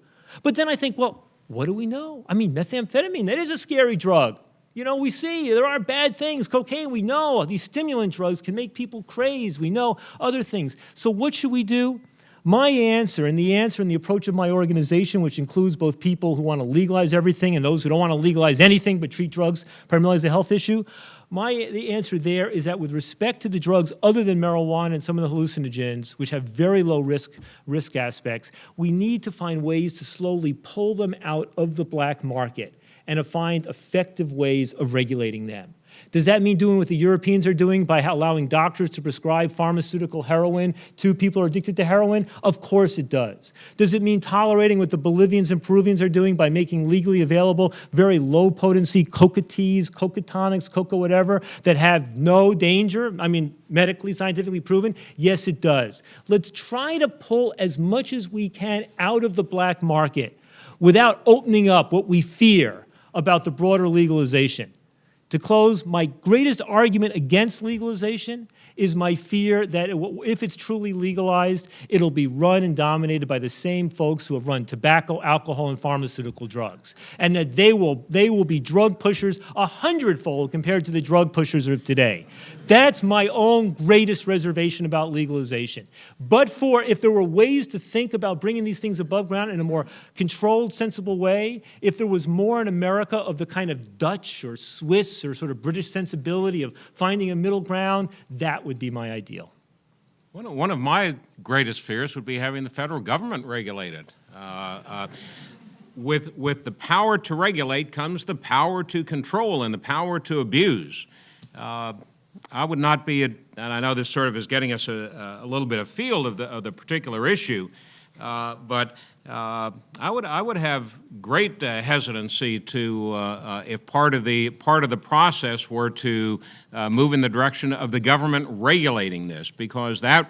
But then I think, well, what do we know? I mean, methamphetamine, that is a scary drug. You know, we see there are bad things. Cocaine, we know. These stimulant drugs can make people crazy. We know other things. So what should we do? My answer, and the approach of my organization, which includes both people who want to legalize everything and those who don't want to legalize anything but treat drugs primarily as a health issue, the answer there is that with respect to the drugs other than marijuana and some of the hallucinogens, which have very low risk aspects, we need to find ways to slowly pull them out of the black market and to find effective ways of regulating them. Does that mean doing what the Europeans are doing by allowing doctors to prescribe pharmaceutical heroin to people who are addicted to heroin? Of course it does. Does it mean tolerating what the Bolivians and Peruvians are doing by making legally available very low-potency coca teas, coca tonics, coca whatever, that have no danger? I mean, medically, scientifically proven? Yes, it does. Let's try to pull as much as we can out of the black market without opening up what we fear about the broader legalization. To close, my greatest argument against legalization is my fear that if it's truly legalized, it'll be run and dominated by the same folks who have run tobacco, alcohol, and pharmaceutical drugs, and that they will be drug pushers 100-fold compared to the drug pushers of today. That's my own greatest reservation about legalization. But if there were ways to think about bringing these things above ground in a more controlled, sensible way, if there was more in America of the kind of Dutch or Swiss or sort of British sensibility of finding a middle ground, that would be my ideal. One of my greatest fears would be having the federal government regulated. with the power to regulate comes the power to control and the power to abuse. I would not be, and I know this sort of is getting us a little bit afield of the particular issue, but I would have great hesitancy to if part of the process were to move in the direction of the government regulating this, because that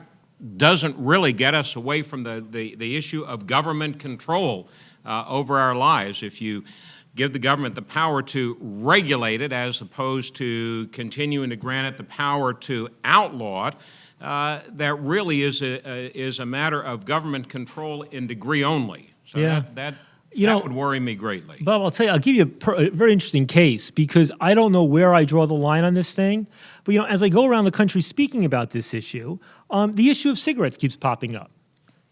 doesn't really get us away from the issue of government control over our lives. If you give the government the power to regulate it as opposed to continuing to grant it the power to outlaw it, that really is a matter of government control in degree only. So Yeah. that You know, would worry me greatly. Bob, I'll tell you, I'll give you a very interesting case, because I don't know where I draw the line on this thing. But, as I go around the country speaking about this issue, the issue of cigarettes keeps popping up.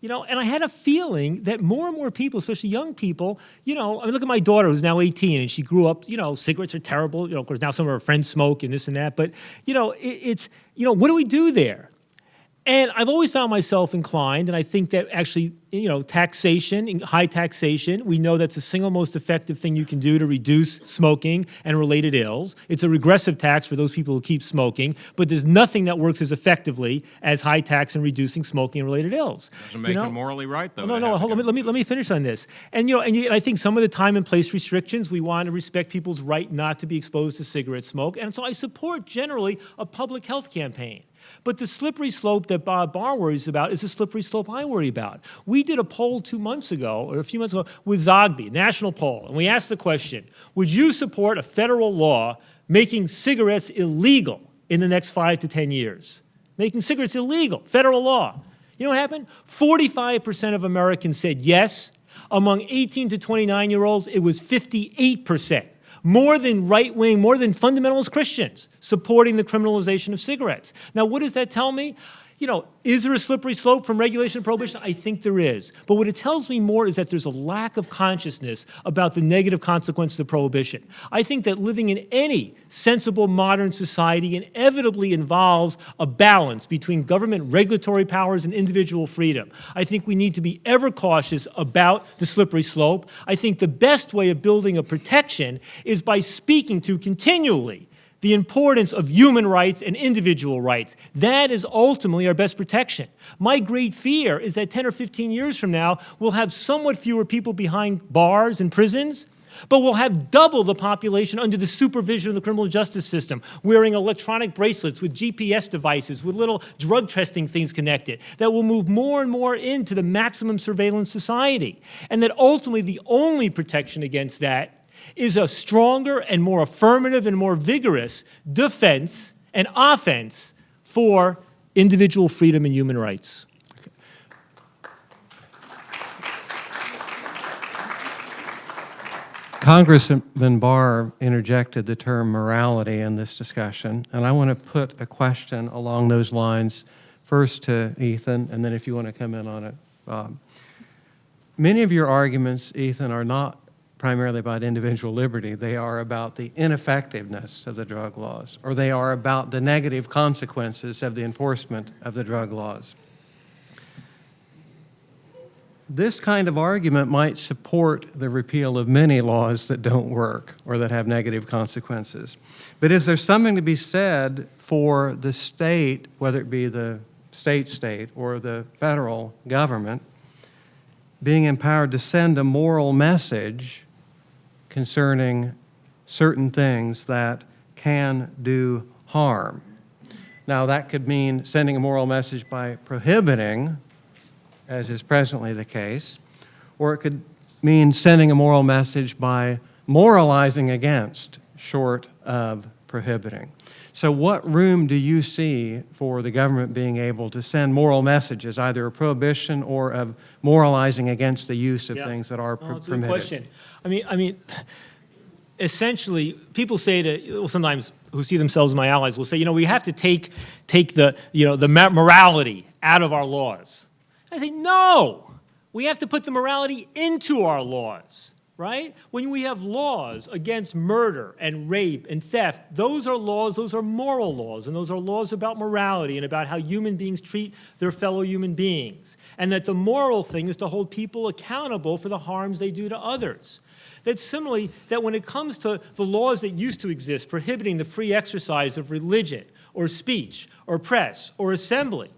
And I had a feeling that more and more people, especially young people, look at my daughter who's now 18, and she grew up, cigarettes are terrible. Of course, now some of her friends smoke and this and that. But, what do we do there? And I've always found myself inclined, and I think that actually, taxation, high taxation, we know that's the single most effective thing you can do to reduce smoking and related ills. It's a regressive tax for those people who keep smoking, but there's nothing that works as effectively as high tax in reducing smoking and related ills. Doesn't make it morally right, though. No, hold on. Let me finish on this. And I think some of the time and place restrictions, we want to respect people's right not to be exposed to cigarette smoke, and so I support generally a public health campaign. But the slippery slope that Bob Barr worries about is the slippery slope I worry about. We did a poll 2 months ago, or a few months ago, with Zogby, national poll, and we asked the question, would you support a federal law making cigarettes illegal in the next 5 to 10 years? Making cigarettes illegal, federal law. You know what happened? 45% of Americans said yes. Among 18 to 29-year-olds, it was 58%. More than right-wing, more than fundamentalist Christians supporting the criminalization of cigarettes. Now, what does that tell me? Is there a slippery slope from regulation to prohibition? I think there is. But what it tells me more is that there's a lack of consciousness about the negative consequences of prohibition. I think that living in any sensible modern society inevitably involves a balance between government regulatory powers and individual freedom. I think we need to be ever cautious about the slippery slope. I think the best way of building a protection is by speaking to continually the importance of human rights and individual rights. That is ultimately our best protection. My great fear is that 10 or 15 years from now, we'll have somewhat fewer people behind bars and prisons, but we'll have double the population under the supervision of the criminal justice system, wearing electronic bracelets with GPS devices, with little drug testing things connected, that will move more and more into the maximum surveillance society. And that ultimately the only protection against that is a stronger and more affirmative and more vigorous defense and offense for individual freedom and human rights. Congressman Barr interjected the term morality in this discussion, and I want to put a question along those lines first to Ethan, and then if you want to come in on it, Bob. Many of your arguments, Ethan, are not primarily about individual liberty. They are about the ineffectiveness of the drug laws, or they are about the negative consequences of the enforcement of the drug laws. This kind of argument might support the repeal of many laws that don't work or that have negative consequences. But is there something to be said for the state, whether it be the state or the federal government, being empowered to send a moral message concerning certain things that can do harm? Now, that could mean sending a moral message by prohibiting, as is presently the case, or it could mean sending a moral message by moralizing against, short of prohibiting. So what room do you see for the government being able to send moral messages, either a prohibition or of moralizing against the use of things that are That's a permitted? good question. I mean, essentially, people say to, sometimes who see themselves as my allies will say, we have to take the morality out of our laws. I say, no, we have to put the morality into our laws. right? When we have laws against murder and rape and theft, those are laws, those are moral laws, and those are laws about morality and about how human beings treat their fellow human beings. And that the moral thing is to hold people accountable for the harms they do to others. That similarly, that when it comes to the laws that used to exist prohibiting the free exercise of religion or speech or press or assembly,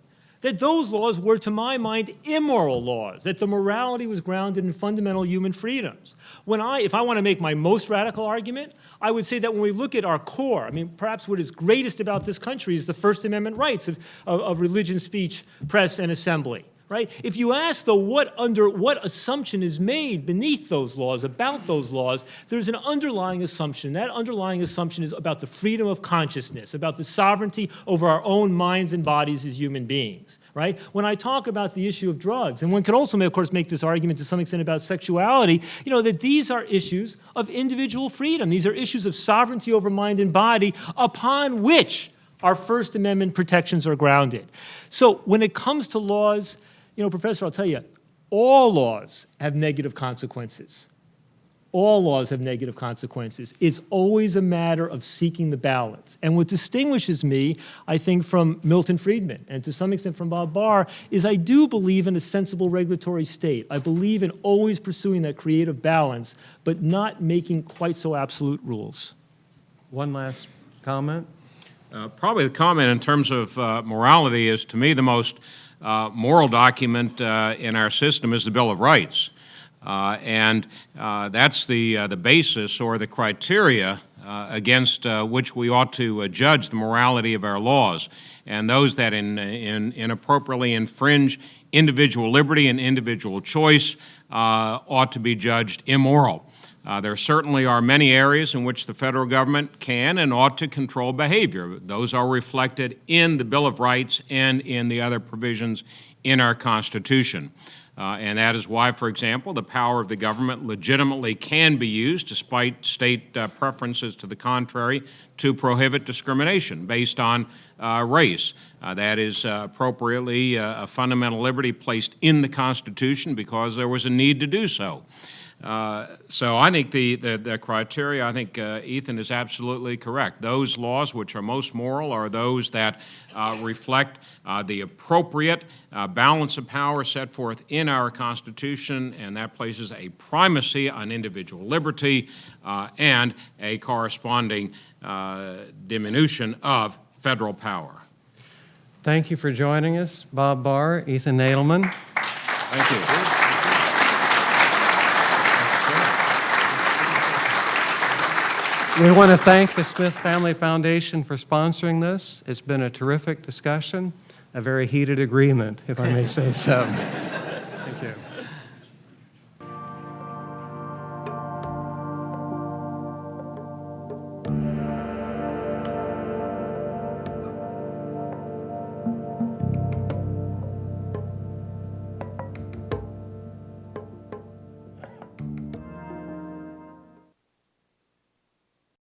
that those laws were, to my mind, immoral laws, that the morality was grounded in fundamental human freedoms. If I want to make my most radical argument, I would say that when we look at our core, I mean, perhaps what is greatest about this country is the First Amendment rights of religion, speech, press, and assembly. Right? If you ask, though, under what assumption is made beneath those laws, about those laws, there's an underlying assumption. That underlying assumption is about the freedom of consciousness, about the sovereignty over our own minds and bodies as human beings. Right? When I talk about the issue of drugs, and one could also, of course, make this argument to some extent about sexuality, that these are issues of individual freedom. These are issues of sovereignty over mind and body upon which our First Amendment protections are grounded. So when it comes to laws, Professor, I'll tell you, all laws have negative consequences. All laws have negative consequences. It's always a matter of seeking the balance. And what distinguishes me, I think, from Milton Friedman, and to some extent from Bob Barr, is I do believe in a sensible regulatory state. I believe in always pursuing that creative balance, but not making quite so absolute rules. One last comment. Probably the comment in terms of morality is, to me, the most moral document in our system is the Bill of Rights. And that's the basis or the criteria against which we ought to judge the morality of our laws. And those that inappropriately infringe individual liberty and individual choice ought to be judged immoral. There certainly are many areas in which the federal government can and ought to control behavior. Those are reflected in the Bill of Rights and in the other provisions in our Constitution. And that is why, for example, the power of the government legitimately can be used, despite state preferences to the contrary, to prohibit discrimination based on race. That is appropriately a fundamental liberty placed in the Constitution because there was a need to do so. So I think the criteria, I think Ethan is absolutely correct. Those laws which are most moral are those that reflect the appropriate balance of power set forth in our Constitution, and that places a primacy on individual liberty and a corresponding diminution of federal power. Thank you for joining us, Bob Barr, Ethan Nadelmann. Thank you. We want to thank the Smith Family Foundation for sponsoring this. It's been a terrific discussion, a very heated agreement, if I may say so.